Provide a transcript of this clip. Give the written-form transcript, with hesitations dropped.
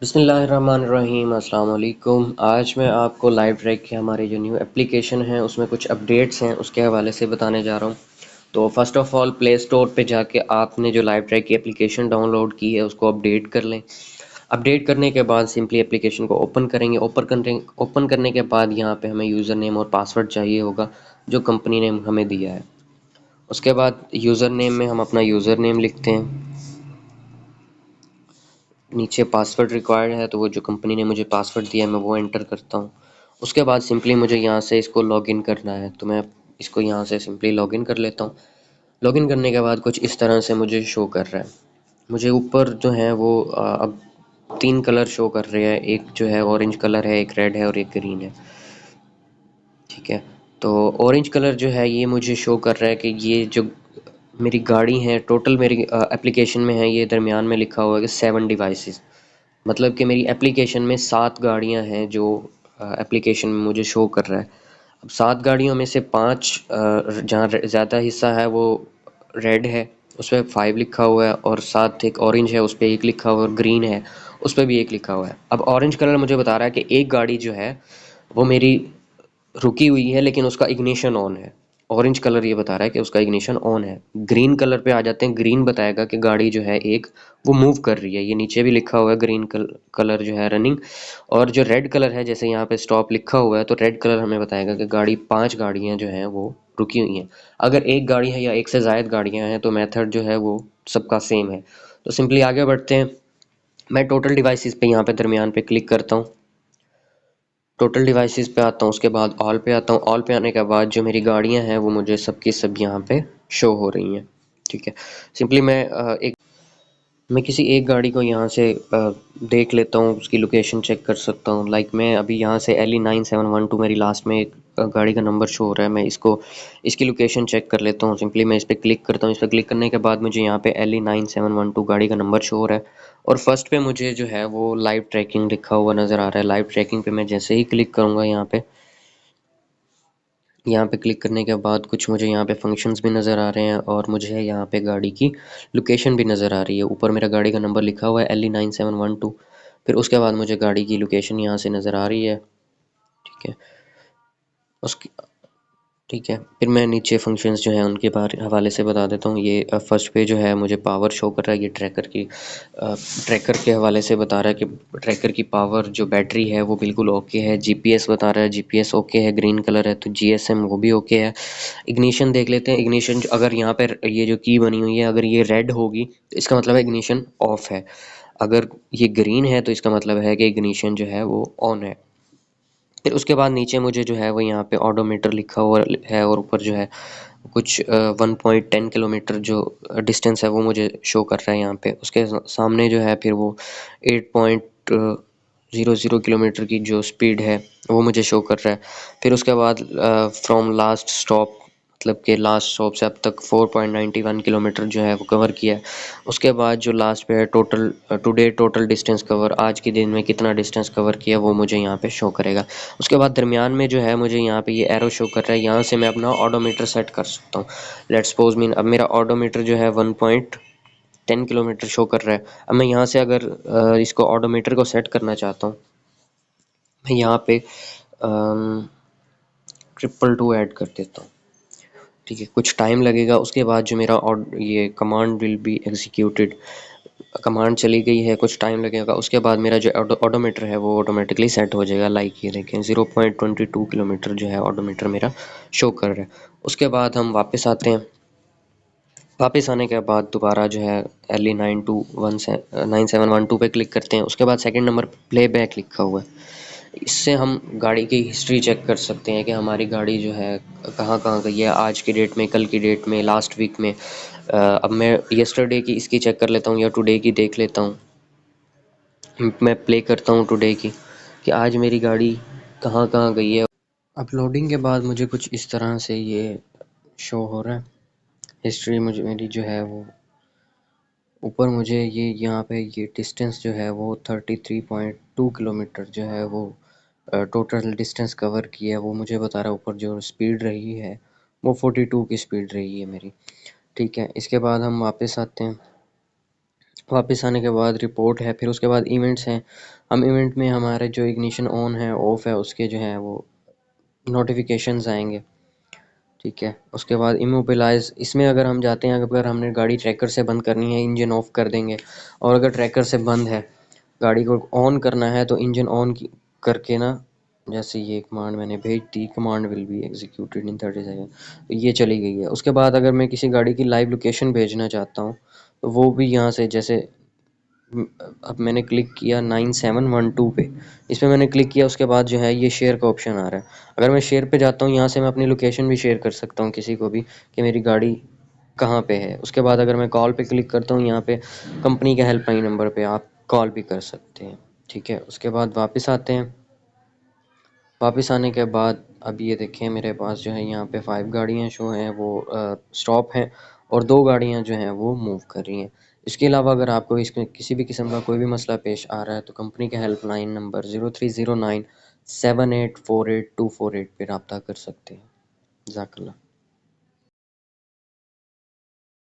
बिस्मिल्लाहिर्रहमानिर्रहीम अस्सलाम वालेकुम। आज मैं आपको लाइव ट्रैक के हमारे जो न्यू एप्लीकेशन है उसमें कुछ अपडेट्स हैं उसके हवाले से बताने जा रहा हूँ। तो first of all play store पे जाके आपने जो लाइव ट्रैक की एप्लीकेशन डाउनलोड की है उसको अपडेट कर लें। अपडेट करने के बाद सिंपली एप्लीकेशन को ओपन करेंगे। ओपन करने के बाद यहाँ पे हमें यूज़र नेम और पासवर्ड चाहिए होगा जो कंपनी ने हमें दिया है। उसके बाद यूज़र नेम में हम अपना यूज़र नेम लिखते हैं। नीचे पासवर्ड रिक्वायर्ड है तो वो जो कंपनी ने मुझे पासवर्ड दिया है मैं वो एंटर करता हूँ। उसके बाद सिंपली मुझे यहाँ से इसको लॉगिन करना है तो मैं इसको यहाँ से सिंपली लॉगिन कर लेता हूँ। लॉगिन करने के बाद कुछ इस तरह से मुझे शो कर रहा है। मुझे ऊपर जो है वो अब 3 कलर शो कर रहे हैं। एक जो है ऑरेंज कलर है, एक रेड है और एक ग्रीन है। ठीक है, तो ऑरेंज कलर जो है ये मुझे शो कर रहा है कि ये जो मेरी गाड़ी है टोटल मेरी एप्लीकेशन में है, ये दरमियान में लिखा हुआ है कि 7 डिवाइसेस। मतलब कि मेरी एप्लीकेशन में 7 गाड़ियां हैं जो एप्लीकेशन में मुझे शो कर रहा है। अब 7 गाड़ियों में से 5 जहाँ ज़्यादा हिस्सा है वो रेड है, उस पे 5 लिखा हुआ है और साथ एक ऑरेंज है उस पे 1 लिखा हुआ है और ग्रीन है उस पे भी 1 लिखा हुआ है। अब ऑरेंज कलर मुझे बता रहा है कि एक गाड़ी जो है वो मेरी रुकी हुई है लेकिन उसका इग्निशन ऑन है। ऑरेंज कलर ये बता रहा है कि उसका इग्निशन ऑन है। ग्रीन कलर पे आ जाते हैं। ग्रीन बताएगा कि गाड़ी जो है एक वो मूव कर रही है। ये नीचे भी लिखा हुआ है ग्रीन कलर जो है रनिंग। और जो रेड कलर है जैसे यहाँ पे स्टॉप लिखा हुआ है तो रेड कलर हमें बताएगा कि गाड़ी 5 गाड़ियाँ जो हैं वो रुकी हुई हैं। अगर एक गाड़ी है या एक से ज़ायद गाड़ियाँ हैं तो मेथड जो है वो सबका सेम है। तो सिंपली आगे बढ़ते हैं। मैं टोटल डिवाइसेस पे यहाँ पे दरमियान पे क्लिक करता हूँ। टोटल डिवाइसेस पे आता हूँ, उसके बाद ऑल पे आता हूँ। ऑल पे आने के बाद जो मेरी गाड़ियाँ हैं वो मुझे सब की सब यहाँ पे शो हो रही हैं। ठीक है, सिंपली मैं किसी एक गाड़ी को यहाँ से देख लेता हूँ, उसकी लोकेशन चेक कर सकता हूँ। लाइक मैं अभी यहाँ से LE9712 मेरी लास्ट में एक गाड़ी का नंबर शो हो रहा है। मैं इसको इसकी लोकेशन चेक कर लेता हूँ। सिंपली मैं इस पर क्लिक करता हूँ। इस पर क्लिक करने के बाद मुझे यहाँ पे LE9712 गाड़ी का नंबर शो हो रहा है और फर्स्ट पे मुझे जो है वो लाइव ट्रैकिंग लिखा हुआ नज़र आ रहा है। लाइव ट्रैकिंग पे मैं जैसे ही क्लिक करूँगा यहाँ पे क्लिक करने के बाद कुछ मुझे यहाँ पे फंक्शंस भी नज़र आ रहे हैं और मुझे यहाँ पे गाड़ी की लोकेशन भी नज़र आ रही है। ऊपर मेरा गाड़ी का नंबर लिखा हुआ है LE9712। फिर उसके बाद मुझे गाड़ी की लोकेशन यहाँ से नज़र आ रही है। ठीक है, उसकी ठीक है, फिर मैं नीचे फंक्शंस जो हैं उनके बारे हवाले से बता देता हूँ। ये फर्स्ट पे जो है मुझे पावर शो कर रहा है। ये ट्रैकर के हवाले से बता रहा है कि ट्रैकर की पावर जो बैटरी है वो बिल्कुल ओके है। जीपीएस बता रहा है, जीपीएस ओके है, ग्रीन कलर है तो जीएसएम वो भी ओके है। इग्निशन देख लेते हैं। इग्निशन अगर यहाँ पर ये जो की बनी हुई है अगर ये रेड होगी तो इसका मतलब है इग्निशन ऑफ है। अगर ये ग्रीन है तो इसका मतलब है कि इग्निशन जो है वो ऑन है। फिर उसके बाद नीचे मुझे जो है वो यहाँ पे ऑडोमीटर लिखा हुआ है और ऊपर जो है कुछ 1.10 किलोमीटर जो डिस्टेंस है वो मुझे शो कर रहा है यहाँ पे। उसके सामने जो है फिर वो 8.00 किलोमीटर की जो स्पीड है वो मुझे शो कर रहा है। फिर उसके बाद फ्रॉम लास्ट स्टॉप मतलब कि लास्ट स्टॉप से अब तक 4.91 किलोमीटर जो है वो कवर किया है। उसके बाद जो लास्ट पे है total today total distance cover, आज के दिन में कितना डिस्टेंस कवर किया वो मुझे यहाँ पे शो करेगा। उसके बाद दरमियान में जो है मुझे यहाँ पे ये एरो शो कर रहा है। यहाँ से मैं अपना ऑडोमीटर सेट कर सकता हूँ। लेट्स सपोज मीन अब मेरा ऑडोमीटर जो है 1.10 किलोमीटर शो कर रहा है। अब मैं यहाँ से अगर इसको ऑडोमीटर को सेट करना चाहता हूँ, मैं यहाँ पे 222 ऐड कर देता हूँ। ठीक है, कुछ टाइम लगेगा। उसके बाद जो मेरा ये command will be executed, command चली गई है, कुछ टाइम लगेगा। उसके बाद मेरा जो ऑडोमीटर है वो ऑटोमेटिकली सेट हो जाएगा। लाइक ये देखें 0.22 किलोमीटर जो है ऑडोमीटर मेरा शो कर रहा है। उसके बाद हम वापस आते हैं। वापस आने के बाद दोबारा जो है LE9712 पे क्लिक करते हैं। उसके बाद सेकंड नंबर प्ले बैक लिखा हुआ है। इससे हम गाड़ी की हिस्ट्री चेक कर सकते हैं कि हमारी गाड़ी जो है कहाँ कहाँ गई है, आज की डेट में, कल की डेट में, लास्ट वीक में। अब मैं यस्टरडे की इसकी चेक कर लेता हूँ या टुडे की देख लेता हूँ। मैं प्ले करता हूँ टुडे की कि आज मेरी गाड़ी कहाँ कहाँ गई है। अपलोडिंग के बाद मुझे कुछ इस तरह से ये शो हो रहा है। हिस्ट्री मुझे मेरी जो है वो ऊपर मुझे ये यहाँ पे ये डिस्टेंस जो है वो 33.2 किलोमीटर जो है वो टोटल डिस्टेंस कवर किया है वो मुझे बता रहा है। ऊपर जो स्पीड रही है वो 42 की स्पीड रही है मेरी। ठीक है, इसके बाद हम वापस आते हैं। वापस आने के बाद रिपोर्ट है, फिर उसके बाद इवेंट्स हैं। हम इवेंट में हमारे जो इग्निशन ऑन है ऑफ है उसके जो हैं वो नोटिफिकेशंस आएंगे। ठीक है, उसके बाद इमोबिलाइज, इसमें अगर हम जाते हैं, अगर हमने गाड़ी ट्रैकर से बंद करनी है इंजन ऑफ कर देंगे, और अगर ट्रैकर से बंद है गाड़ी को ऑन करना है तो इंजन ऑन करके ना, जैसे ये कमांड मैंने भेज दी, command will be executed in 30 second, तो ये चली गई है। उसके बाद अगर मैं किसी गाड़ी की लाइव लोकेशन भेजना चाहता हूँ तो वो भी यहाँ से, जैसे अब मैंने क्लिक किया 9712 पे, इस पर मैंने क्लिक किया, उसके बाद जो है ये शेयर का ऑप्शन आ रहा है। अगर मैं शेयर पे जाता हूँ यहाँ से मैं अपनी लोकेशन भी शेयर कर सकता हूँ किसी को भी कि मेरी गाड़ी कहाँ पे है। उसके बाद अगर मैं कॉल पे क्लिक करता हूँ यहाँ पे कंपनी के हेल्पलाइन नंबर पे आप कॉल भी कर सकते हैं। ठीक है, उसके बाद वापस आते हैं। वापस आने के बाद अब ये देखें मेरे पास जो है यहाँ पे 5 गाड़ियाँ शो हैं, वो स्टॉप हैं, और 2 गाड़ियाँ जो हैं वो मूव कर रही हैं। इसके अलावा अगर आपको इसमें किसी भी किस्म का कोई भी मसला पेश आ रहा है तो कंपनी के हेल्पलाइन नंबर 0309 7848 248 पे रब्ता कर सकते हैं। जज़ाकल्लाह।